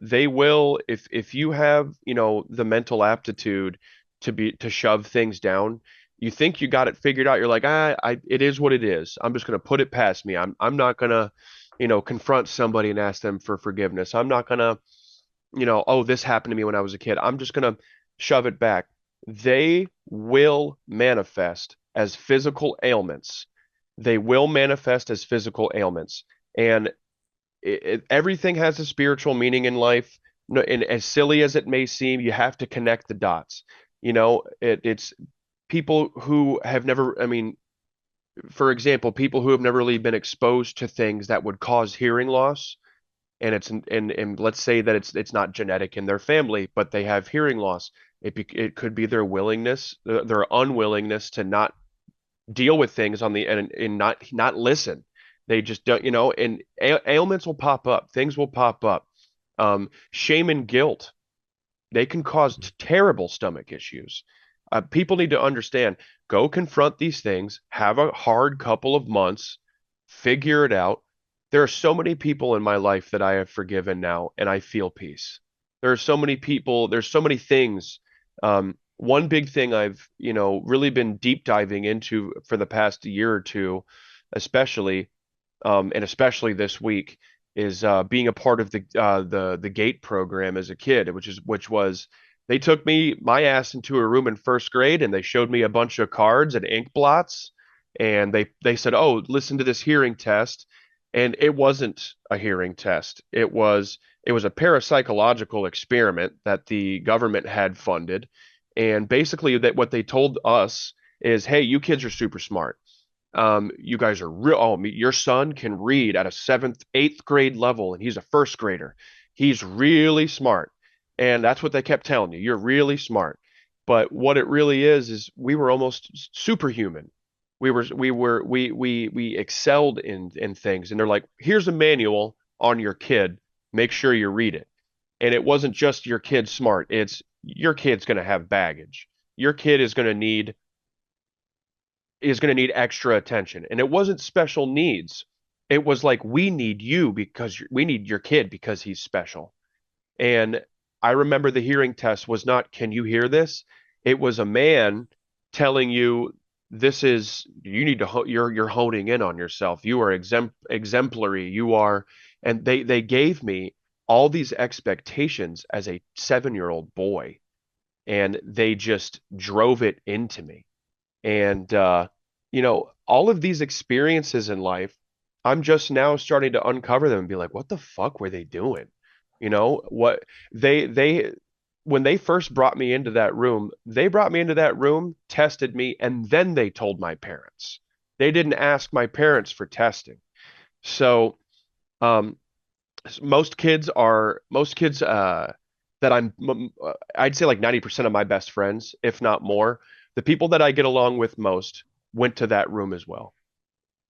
Speaker 2: They will, if you have the mental aptitude to shove things down. You think you got it figured out. You're like, it is what it is. I'm just gonna put it past me. I'm not gonna confront somebody and ask them for forgiveness. I'm not gonna oh, this happened to me when I was a kid. I'm just gonna shove it back. They will manifest as physical ailments. They will manifest as physical ailments. And everything has a spiritual meaning in life. And as silly as it may seem, you have to connect the dots. It's people who have never, for example, people who have never really been exposed to things that would cause hearing loss. And let's say that it's not genetic in their family, but they have hearing loss. It could be their their unwillingness to not deal with things and not listen. They just don't, and ailments will pop up. Things will pop up. Shame and guilt, they can cause terrible stomach issues. People need to understand, go confront these things, have a hard couple of months, figure it out. There are so many people in my life that I have forgiven now, and I feel peace. There are so many people, there's so many things. One big thing I've, really been deep diving into for the past year or two, especially, and especially this week, is being a part of the GATE program as a kid, which was they took my ass into a room in first grade and they showed me a bunch of cards and ink blots, and they said, "Oh, listen to this hearing test." And it wasn't a hearing test. It was a parapsychological experiment that the government had funded, And basically that what they told us is, hey, you kids are super smart. You guys are real. Oh, your son can read at a seventh, eighth grade level, and he's a first grader. He's really smart. And that's what they kept telling you. You're really smart. But what it really is we were almost superhuman. We excelled in things. And they're like, here's a manual on your kid. Make sure you read it. And it wasn't just your kid smart. It's your kid's going to have baggage. Your kid is going to need extra attention. And it wasn't special needs. It was like, we need you because we need your kid because he's special. And I remember the hearing test was not, can you hear this? It was a man telling you, this is, you need to, you're honing in on yourself. You are exemplary. You are, and they gave me all these expectations as a 7-year-old boy, and they just drove it into me. And, all of these experiences in life, I'm just now starting to uncover them and be like, what the fuck were they doing? What they, when they first brought me into that room, tested me, and then they told my parents. They didn't ask my parents for testing. So, um, that I'd say like 90% of my best friends, if not more, the people that I get along with most went to that room as well.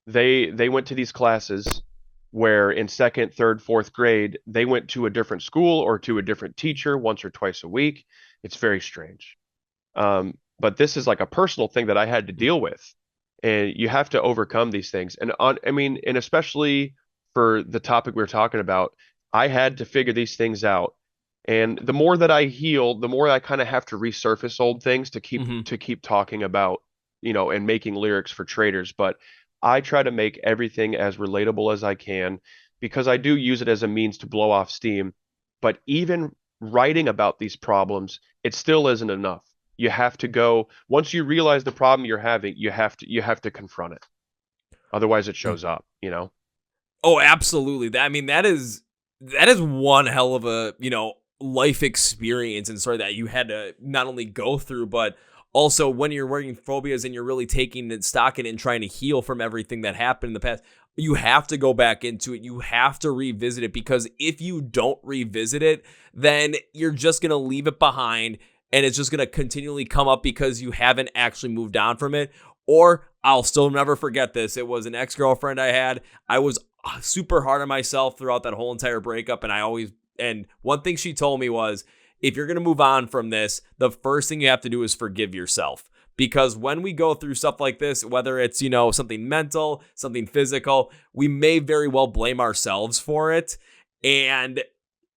Speaker 2: They went to these classes where in second, third, fourth grade, they went to a different school or to a different teacher once or twice a week. It's very strange. But this is like a personal thing that I had to deal with. And you have to overcome these things. And especially for the topic we are talking about, I had to figure these things out. And the more that I heal, the more I kind of have to resurface old things to keep
Speaker 1: Mhm.
Speaker 2: talking about, and making lyrics for Traitors. But I try to make everything as relatable as I can because I do use it as a means to blow off steam. But even writing about these problems, it still isn't enough. You have to go, once you realize the problem you're having, you have to confront it. Otherwise it
Speaker 1: Yeah.
Speaker 2: shows up.
Speaker 1: Oh, absolutely. That is one hell of a, life experience and story that you had to not only go through, but also when you're working phobias and you're really taking and stocking and trying to heal from everything that happened in the past, you have to go back into it. You have to revisit it, because if you don't revisit it, then you're just going to leave it behind and it's just going to continually come up because you haven't actually moved on from it. Or I'll still never forget this. It was an ex-girlfriend I had. I was super hard on myself throughout that whole entire breakup. And one thing she told me was, if you're going to move on from this, the first thing you have to do is forgive yourself. Because when we go through stuff like this, whether it's, something mental, something physical, we may very well blame ourselves for it. And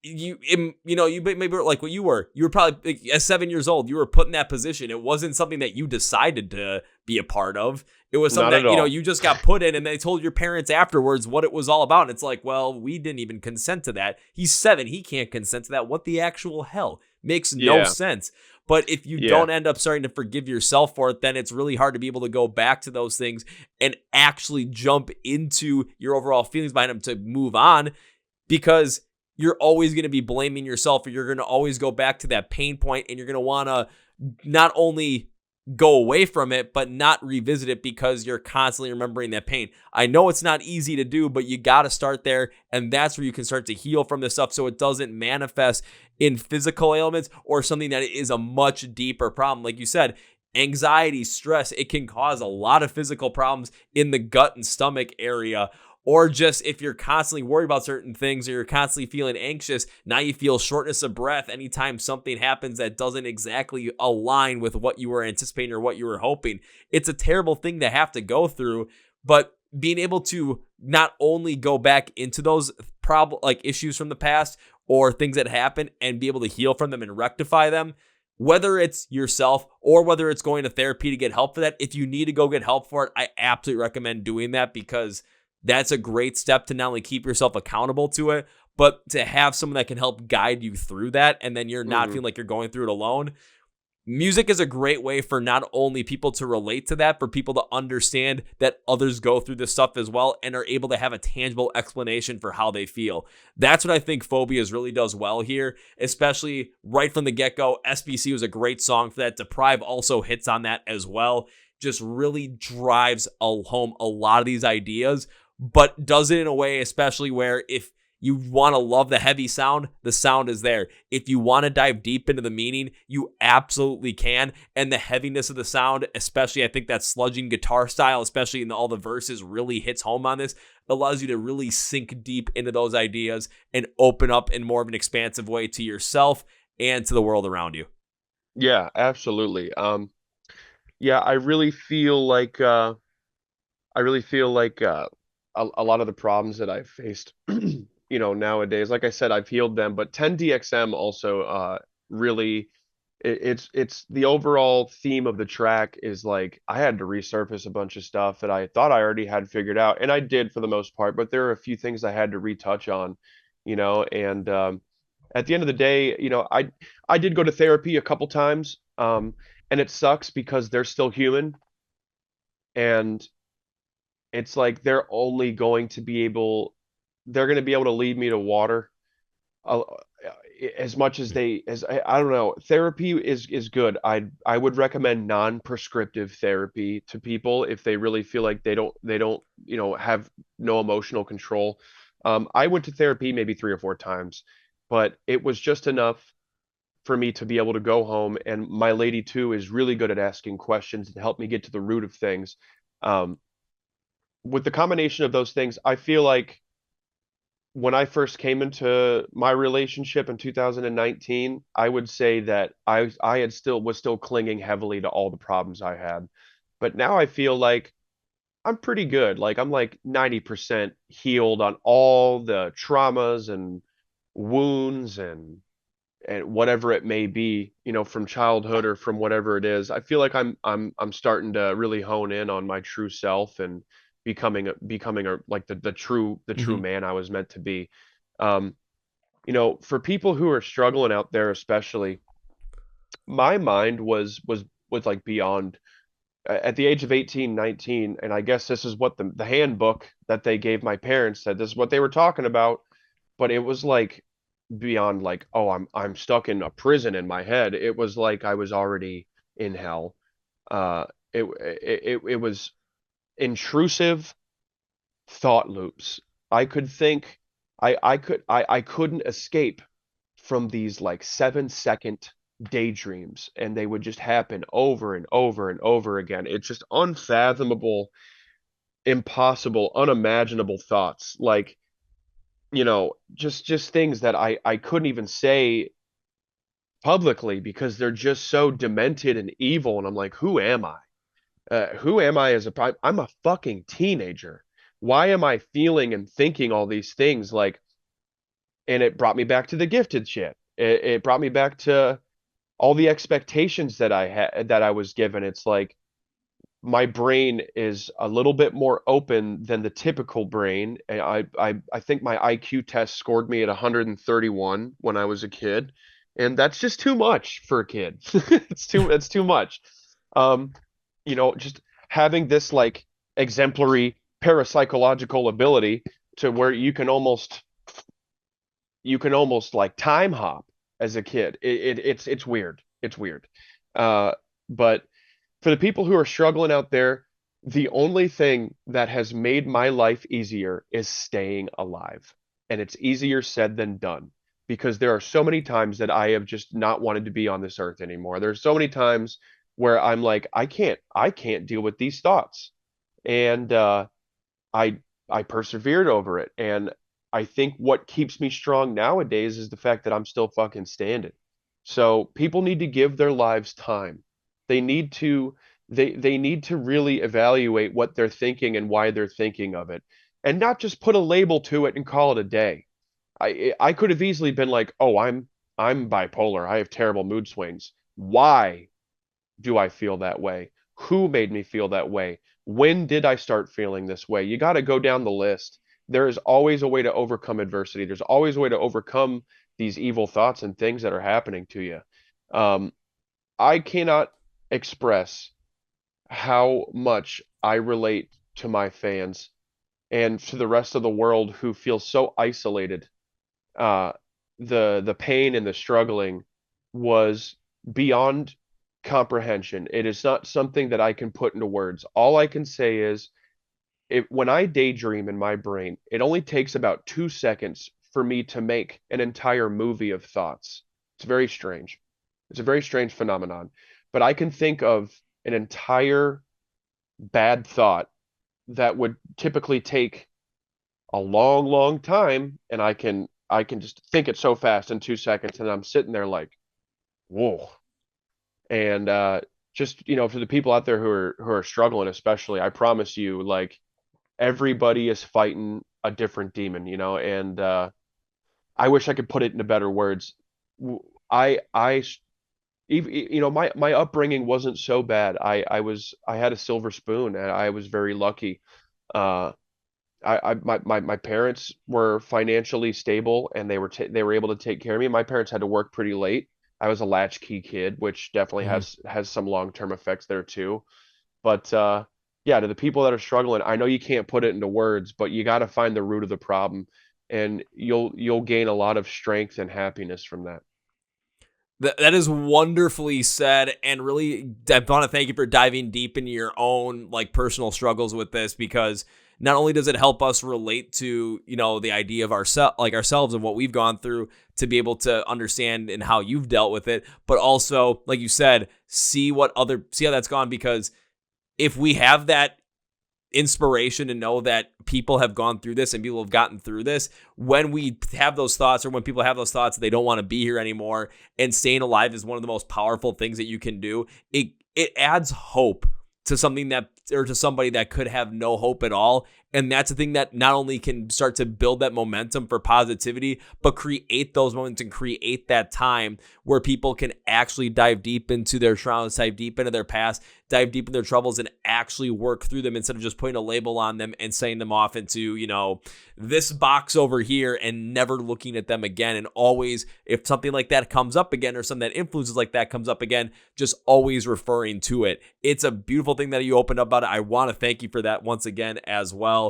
Speaker 1: you maybe like what you were probably like, at 7 years old, you were put in that position. It wasn't something that you decided to be a part of. It was something
Speaker 2: Not
Speaker 1: that,
Speaker 2: at all.
Speaker 1: you just got put in, and they told your parents afterwards what it was all about. And it's like, well, we didn't even consent to that. He's 7. He can't consent to that. What the actual hell? Makes no
Speaker 2: Yeah.
Speaker 1: sense. But if you
Speaker 2: Yeah.
Speaker 1: don't end up starting to forgive yourself for it, then it's really hard to be able to go back to those things and actually jump into your overall feelings behind them to move on, because you're always going to be blaming yourself, or you're going to always go back to that pain point, and you're going to want to not only go away from it, but not revisit it because you're constantly remembering that pain. I know it's not easy to do, but you got to start there. And that's where you can start to heal from this stuff, so it doesn't manifest in physical ailments or something that is a much deeper problem. Like you said, anxiety, stress, it can cause a lot of physical problems in the gut and stomach area. Or just if you're constantly worried about certain things, or you're constantly feeling anxious, now you feel shortness of breath anytime something happens that doesn't exactly align with what you were anticipating or what you were hoping. It's a terrible thing to have to go through, but being able to not only go back into those issues from the past or things that happen and be able to heal from them and rectify them, whether it's yourself or whether it's going to therapy to get help for that, if you need to go get help for it, I absolutely recommend doing that, because that's a great step to not only keep yourself accountable to it, but to have someone that can help guide you through that. And then you're not
Speaker 2: Mhm.
Speaker 1: feeling like you're going through it alone. music is a great way for not only people to relate to that, for people to understand that others go through this stuff as well and are able to have a tangible explanation for how they feel. That's what I think Phobias really does well here, especially right from the get-go. SBC was a great song for that. Deprive also hits on that as well. Just really drives home a lot of these ideas, but does it in a way especially where if you want to love the heavy sound, the sound is there. If you want to dive deep into the meaning, you absolutely can. And the heaviness of the sound, especially I think that sludging guitar style, especially in all the verses, really hits home on this. It allows you to really sink deep into those ideas and open up in more of an expansive way to yourself and to the world around you.
Speaker 2: Yeah, absolutely. Yeah, I really feel like a lot of the problems that I've faced, nowadays, like I said, I've healed them, but 10DXM also really it's the overall theme of the track is like I had to resurface a bunch of stuff that I thought I already had figured out, and I did for the most part, but there are a few things I had to retouch on, and at the end of the day, I did go to therapy a couple times, and it sucks because they're still human, and it's like they're going to be able to lead me to water, uh, as much as I don't know. Therapy is good. I would recommend non-prescriptive therapy to people if they really feel like they don't have no emotional control. I went to therapy maybe 3 or 4 times, but it was just enough for me to be able to go home. And my lady too is really good at asking questions to help me get to the root of things. Um, with the combination of those things, I feel like when I first came into my relationship in 2019, I would say that I had still was still clinging heavily to all the problems I had. But now I feel like I'm pretty good. Like I'm like 90% healed on all the traumas and wounds and whatever it may be, from childhood or from whatever it is. I feel like I'm starting to really hone in on my true self and becoming like the true
Speaker 1: Mhm.
Speaker 2: man I was meant to be. Um, for people who are struggling out there, especially, my mind was like beyond at the age of 18, 19, and I guess this is what the handbook that they gave my parents said this is what they were talking about, but it was like beyond like, oh, I'm stuck in a prison in my head. It was like I was already in hell. Uh, it was intrusive thought loops. I could think, I couldn't escape from these like 7-second daydreams, and they would just happen over and over and over again. It's just unfathomable, impossible, unimaginable thoughts. Like, just things that I couldn't even say publicly because they're just so demented and evil. And I'm like, who am I? Who am I as I'm a fucking teenager. Why am I feeling and thinking all these things? Like, and it brought me back to the gifted shit. It brought me back to all the expectations that I had that I was given. It's like my brain is a little bit more open than the typical brain. And I think my IQ test scored me at 131 when I was a kid, and that's just too much for a kid. It's too much. Um, just having this like exemplary parapsychological ability to where you can almost like time hop as a kid. It's weird. It's weird. Uh, but for the people who are struggling out there, the only thing that has made my life easier is staying alive. And it's easier said than done because there are so many times that I have just not wanted to be on this earth anymore. There's so many times where I'm like, I can't deal with these thoughts. And I I persevered over it. And I think what keeps me strong nowadays is the fact that I'm still fucking standing. So people need to give their lives time. They need to they need to really evaluate what they're thinking and why they're thinking of it, and not just put a label to it and call it a day. I could have easily been like, "Oh, I'm bipolar. I have terrible mood swings. Why do I feel that way? Who made me feel that way? When did I start feeling this way?" You got to go down the list. There is always a way to overcome adversity. There's always a way to overcome these evil thoughts and things that are happening to you. Um, I cannot express how much I relate to my fans and to the rest of the world who feel so isolated. Uh, the pain and the struggling was beyond comprehension. It is not something that I can put into words. All I can say is, when I daydream in my brain, it only takes about 2 seconds for me to make an entire movie of thoughts. It's very strange. It's a very strange phenomenon. But I can think of an entire bad thought that would typically take a long, long time, and I can just think it so fast in 2 seconds, and I'm sitting there like, whoa. And just for the people out there who are struggling, especially, I promise you, like, everybody is fighting a different demon, and I wish I could put it into better words. I even my upbringing wasn't so bad. I had a silver spoon, and I was very lucky. Uh, my parents were financially stable, and they were able to take care of me. My parents had to work pretty late. I was a latchkey kid, which definitely
Speaker 1: Mhm.
Speaker 2: has some long-term effects there too. But yeah, to the people that are struggling, I know you can't put it into words, but you got to find the root of the problem, and you'll gain a lot of strength and happiness from that.
Speaker 1: That is wonderfully said, and really, I want to thank you for diving deep into your own like personal struggles with this, because not only does it help us relate to the idea of ourselves and what we've gone through to be able to understand and how you've dealt with it, but also, like you said, see how that's gone, because if we have that inspiration to know that people have gone through this and people have gotten through this, when we have those thoughts, or when people have those thoughts that they don't want to be here anymore, and staying alive is one of the most powerful things that you can do, it adds hope to something that, or to somebody that could have no hope at all. And that's the thing that not only can start to build that momentum for positivity, but create those moments and create that time where people can actually dive deep into their traumas, dive deep into their past, dive deep in their troubles, and actually work through them, instead of just putting a label on them and sending them off into, this box over here, and never looking at them again. And always, if something like that comes up again, or something that influences like that comes up again, just always referring to it. It's a beautiful thing that you opened up about it. I want to thank you for that once again as well.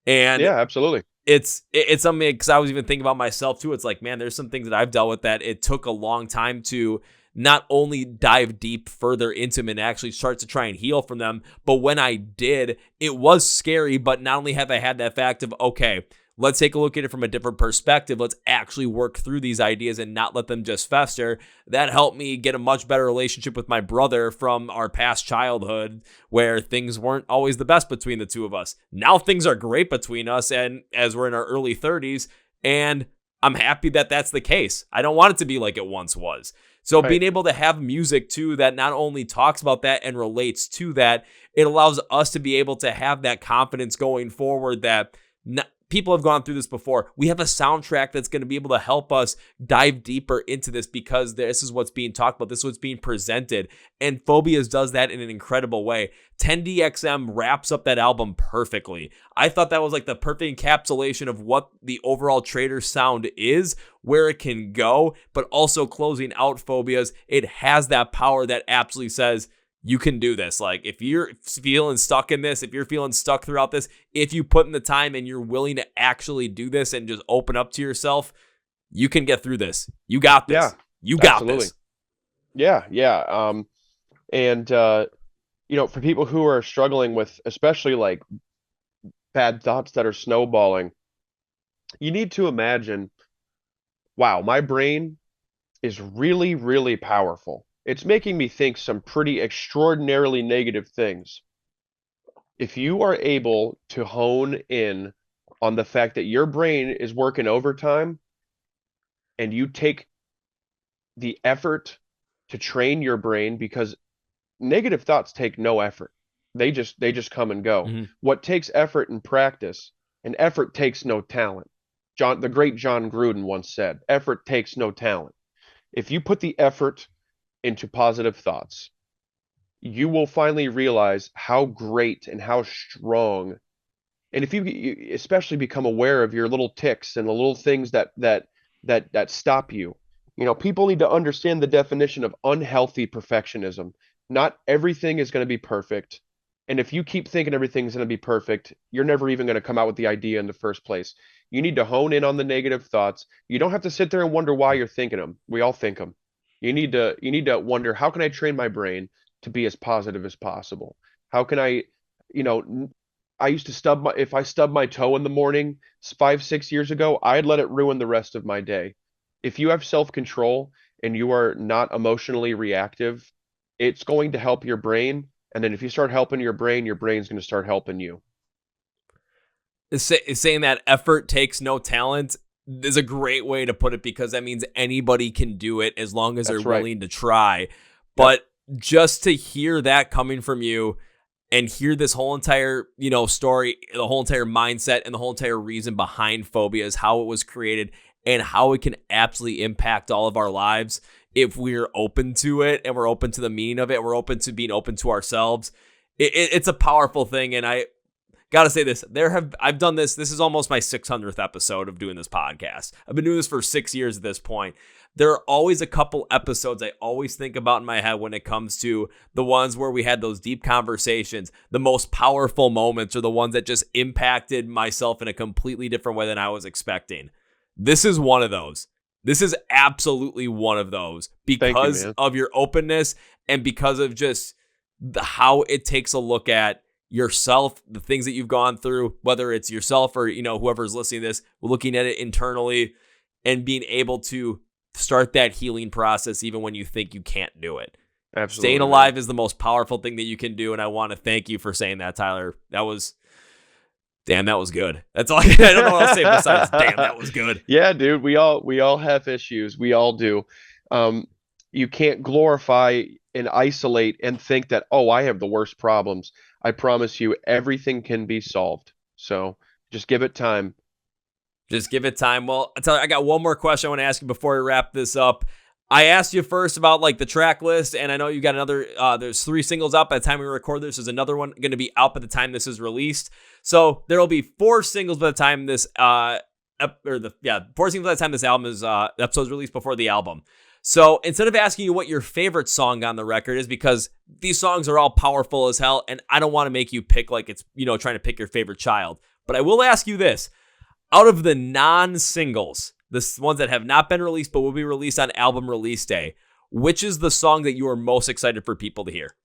Speaker 1: And
Speaker 2: Yeah, absolutely.
Speaker 1: it's something, because I was even thinking about myself too. It's like, man, there's some things that I've dealt with that it took a long time to not only dive deep further into them and actually start to try and heal from them, but when I did, it was scary. But not only have I had that fact of, okay, let's take a look at it from a different perspective, let's actually work through these ideas and not let them just fester. That helped me get a much better relationship with my brother from our past childhood, where things weren't always the best between the two of us. Now things are great between us, and as we're in our early 30s, and I'm happy that that's the case. I don't want it to be like it once was. So
Speaker 2: Right.
Speaker 1: being able to have music too that not only talks about that and relates to that, it allows us to be able to have that confidence going forward that people have gone through this before. We have a soundtrack that's going to be able to help us dive deeper into this, because this is what's being talked about. This is what's being presented. And Phobias does that in an incredible way. 10DXM wraps up that album perfectly. I thought that was like the perfect encapsulation of what the overall Traitors sound is, where it can go, but also closing out Phobias. It has that power that absolutely says, you can do this. Like, if you're feeling stuck in this, if you're feeling stuck throughout this, if you put in the time and you're willing to actually do this and just open up to yourself, you can get through this. You got
Speaker 2: Yeah,
Speaker 1: this. You got
Speaker 2: absolutely.
Speaker 1: this.
Speaker 2: Yeah, yeah. And for people who are struggling with, especially like bad thoughts that are snowballing, you need to imagine, wow, my brain is really, really powerful. It's making me think some pretty extraordinarily negative things. If you are able to hone in on the fact that your brain is working overtime, and you take the effort to train your brain, because negative thoughts take no effort. They just come and go.
Speaker 1: Mhm.
Speaker 2: What takes effort and practice, and effort takes no talent. The great John Gruden once said, effort takes no talent. If you put the effort into positive thoughts, you will finally realize how great and how strong. And if you especially become aware of your little ticks and the little things that stop you, People need to understand the definition of unhealthy perfectionism. Not everything is going to be perfect. And if you keep thinking everything's going to be perfect, you're never even going to come out with the idea in the first place. You need to hone in on the negative thoughts. You don't have to sit there and wonder why you're thinking them. We all think them. You need to wonder, how can I train my brain to be as positive as possible? How can I, you know, I used to if I stubbed my toe in the morning 5, 6 years ago, I'd let it ruin the rest of my day. If you have self-control and you are not emotionally reactive, it's going to help your brain. And then if you start helping your brain's going to start helping you.
Speaker 1: Saying that effort takes no talent is a great way to put it, because that means anybody can do it as long as they're willing to try. But just to hear that coming from you and hear this whole entire, story, the whole entire mindset and the whole entire reason behind Phobias, how it was created and how it can absolutely impact all of our lives if we're open to it and we're open to the meaning of it, we're open to being open to ourselves. It's a powerful thing. And I gotta say this, I've done this. This is almost my 600th episode of doing this podcast. I've been doing this for 6 years at this point. There are always a couple episodes I always think about in my head when it comes to the ones where we had those deep conversations, the most powerful moments, or the ones that just impacted myself in a completely different way than I was expecting. This is one of those. This is absolutely one of those, because of your openness and because of just how it takes a look at yourself, the things that you've gone through, whether it's yourself or, whoever's listening to this, looking at it internally and being able to start that healing process even when you think you can't do it.
Speaker 2: Absolutely.
Speaker 1: Staying alive is the most powerful thing that you can do. And I want to thank you for saying that, Tyler. That was good. That's all. I don't know what else to say besides, damn, that was good.
Speaker 2: Yeah, dude, we all have issues. We all do. You can't glorify and isolate and think that, oh, I have the worst problems. I promise you, everything can be solved. So just give it time.
Speaker 1: Just give it time. Well, I got one more question I want to ask you before we wrap this up. I asked you first about the track list, and I know you got another, there's 3 singles out by the time we record this. There's another one going to be out by the time this is released. So there will be 4 singles by the time this, 4 singles by the time this album is, episode's released before the album. So instead of asking you what your favorite song on the record is, because these songs are all powerful as hell, and I don't want to make you pick it's, trying to pick your favorite child, but I will ask you this. Out of the non-singles, the ones that have not been released but will be released on album release day, which is the song that you are most excited for people to hear?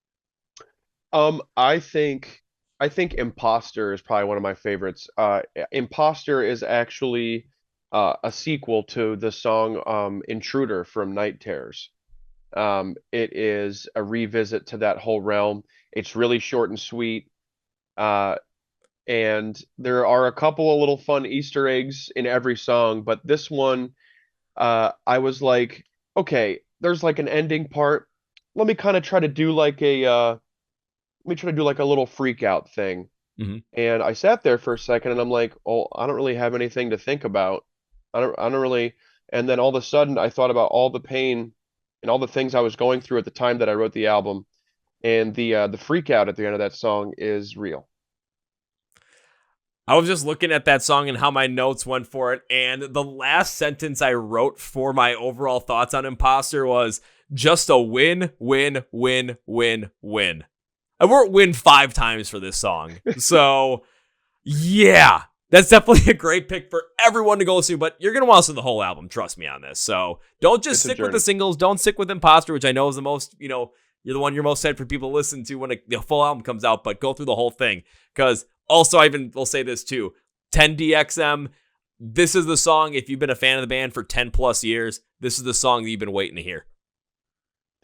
Speaker 2: I think Imposter is probably one of my favorites. Imposter is actually a sequel to the song Intruder from Night Terrors. It is a revisit to that whole realm. It's really short and sweet. And there are a couple of little fun Easter eggs in every song, but this one, I was like, okay, there's an ending part. Let me kind of try to do a little freak out thing.
Speaker 1: Mm-hmm.
Speaker 2: And I sat there for a second and I'm like, oh, I don't really have anything to think about. I don't really. And then all of a sudden I thought about all the pain and all the things I was going through at the time that I wrote the album. And the freak out at the end of that song is real.
Speaker 1: I was just looking at that song and how my notes went for it, and the last sentence I wrote for my overall thoughts on Imposter was just a win, win, win, win, win. I wrote win 5 times for this song. So, yeah, that's definitely a great pick for everyone to go listen to, but you're going to want to listen to the whole album, trust me on this. So, don't just stick with the singles. Don't stick with Imposter, which I know is the most, you're the one you're most excited for people to listen to when the full album comes out, but go through the whole thing, because also, I even will say this too, 10DXM, this is the song, if you've been a fan of the band for 10 plus years, this is the song that you've been waiting to hear.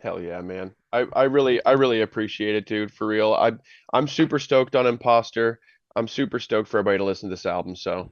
Speaker 2: Hell yeah, man. I really appreciate it, dude, for real. I'm super stoked on Imposter. I'm super stoked for everybody to listen to this album, so.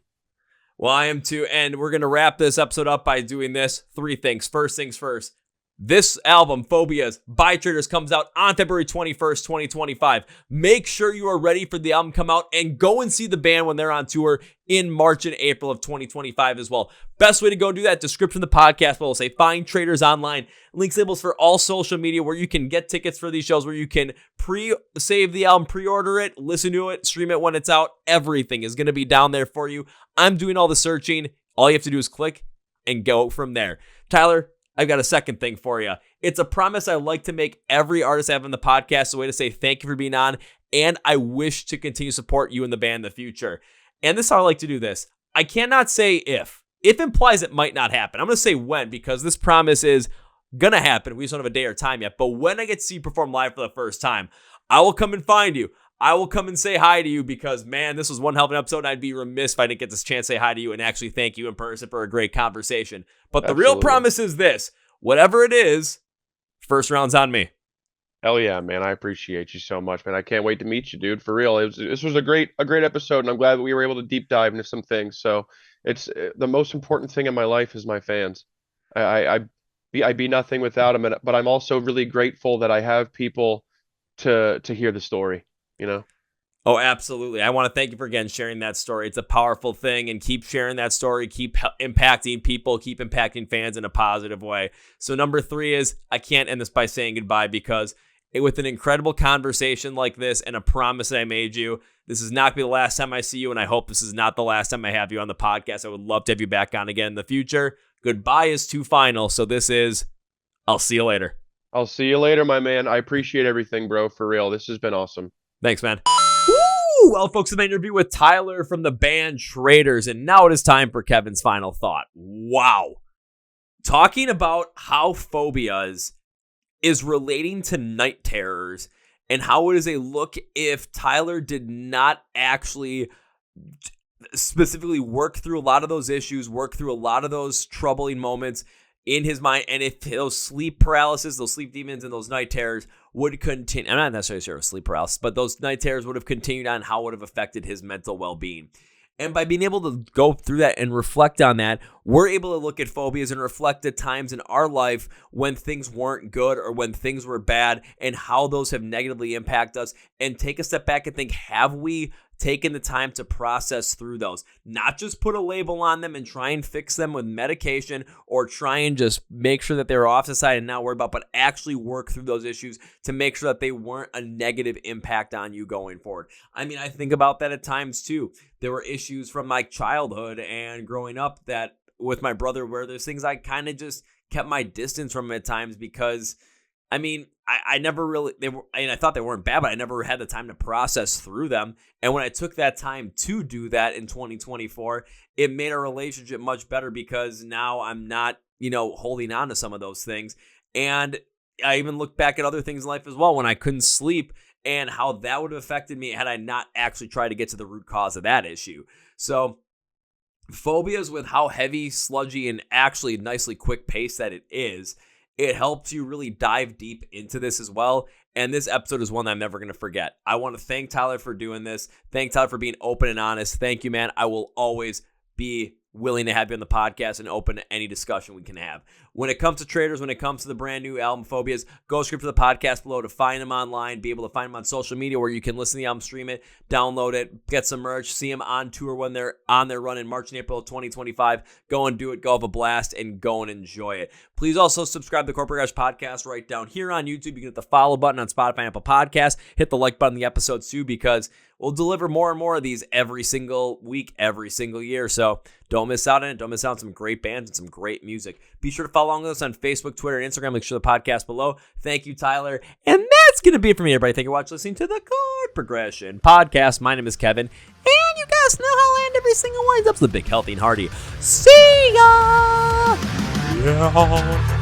Speaker 1: Well, I am too, and we're going to wrap this episode up by doing this. 3 things. First things first. This album, Phobias, by Traitors, comes out on February 21st, 2025. Make sure you are ready for the album to come out and go and see the band when they're on tour in March and April of 2025 as well. Best way to go do that, description of the podcast will say find Traitors online. Links, labels for all social media where you can get tickets for these shows, where you can pre-save the album, pre-order it, listen to it, stream it when it's out. Everything is going to be down there for you. I'm doing all the searching. All you have to do is click and go from there. Tyler, I've got a second thing for you. It's a promise I like to make every artist I have on the podcast, a way to say thank you for being on, and I wish to continue to support you and the band in the future. And this is how I like to do this. I cannot say if. If implies it might not happen. I'm going to say when, because this promise is going to happen. We just don't have a day or time yet. But when I get to see you perform live for the first time, I will come and find you. I will come and say hi to you because, man, this was one hell of an episode. And I'd be remiss if I didn't get this chance to say hi to you and actually thank you in person for a great conversation. But the real promise is this. Whatever it is, first round's on me.
Speaker 2: Hell yeah, man. I appreciate you so much, man. I can't wait to meet you, dude. For real. This was a great episode, and I'm glad that we were able to deep dive into some things. So it's the most important thing in my life is my fans. I'd be nothing without them, but I'm also really grateful that I have people to hear the story, you know?
Speaker 1: Oh, absolutely. I want to thank you for, again, sharing that story. It's a powerful thing, and keep sharing that story. Keep impacting people. Keep impacting fans in a positive way. So number 3 is, I can't end this by saying goodbye, because with an incredible conversation like this and a promise that I made you, this is not going to be the last time I see you, and I hope this is not the last time I have you on the podcast. I would love to have you back on again in the future. Goodbye is too final, so this is, I'll see you later.
Speaker 2: I'll see you later, my man. I appreciate everything, bro, for real. This has been awesome.
Speaker 1: Thanks, man. Woo! Well, folks, an interview with Tyler from the band Traitors, and now it is time for Kevin's final thought. Wow. Talking about how Phobias is relating to night terrors and how it is a look if Tyler did not actually specifically work through a lot of those issues, work through a lot of those troubling moments in his mind, and if those sleep paralysis, those sleep demons, and those night terrors would continue. I'm not necessarily sure of sleep paralysis, but those night terrors would have continued on, how it would have affected his mental well-being. And by being able to go through that and reflect on that, we're able to look at phobias and reflect at times in our life when things weren't good or when things were bad, and how those have negatively impacted us, and take a step back and think, have we taken the time to process through those? Not just put a label on them and try and fix them with medication, or try and just make sure that they're off the side and not worry about, but actually work through those issues to make sure that they weren't a negative impact on you going forward. I mean, I think about that at times too. There were issues from my childhood and growing up that with my brother, where there's things I kind of just kept my distance from at times, because I mean, I never really, I thought they weren't bad, but I never had the time to process through them. And when I took that time to do that in 2024, it made our relationship much better, because now I'm not, holding on to some of those things. And I even look back at other things in life as well, when I couldn't sleep, and how that would have affected me had I not actually tried to get to the root cause of that issue. So Phobias, with how heavy, sludgy, and actually nicely quick pace that it is, it helps you really dive deep into this as well. And this episode is one that I'm never going to forget. I want to thank Tyler for doing this. Thank Tyler for being open and honest. Thank you, man. I will always be willing to have you on the podcast and open to any discussion we can have. When it comes to Traitors, when it comes to the brand new album Phobias, go script to the podcast below to find them online, be able to find them on social media where you can listen to the album, stream it, download it, get some merch, see them on tour when they're on their run in March and April of 2025. Go and do it, go have a blast, and go and enjoy it. Please also subscribe to the Chord Progression Podcast right down here on YouTube. You can hit the follow button on Spotify and Apple Podcasts. Hit the like button on the episodes too, because we'll deliver more and more of these every single week, every single year. So don't miss out on it. Don't miss out on some great bands and some great music. Be sure to follow along with us on Facebook, Twitter, and Instagram. Make sure the podcast below. Thank you, Tyler. And that's going to be it for me, everybody. Thank you for watching, listening to the Chord Progression Podcast. My name is Kevin. And you guys know how I end every single one. Up to the big, healthy, and hearty. See ya! Yeah.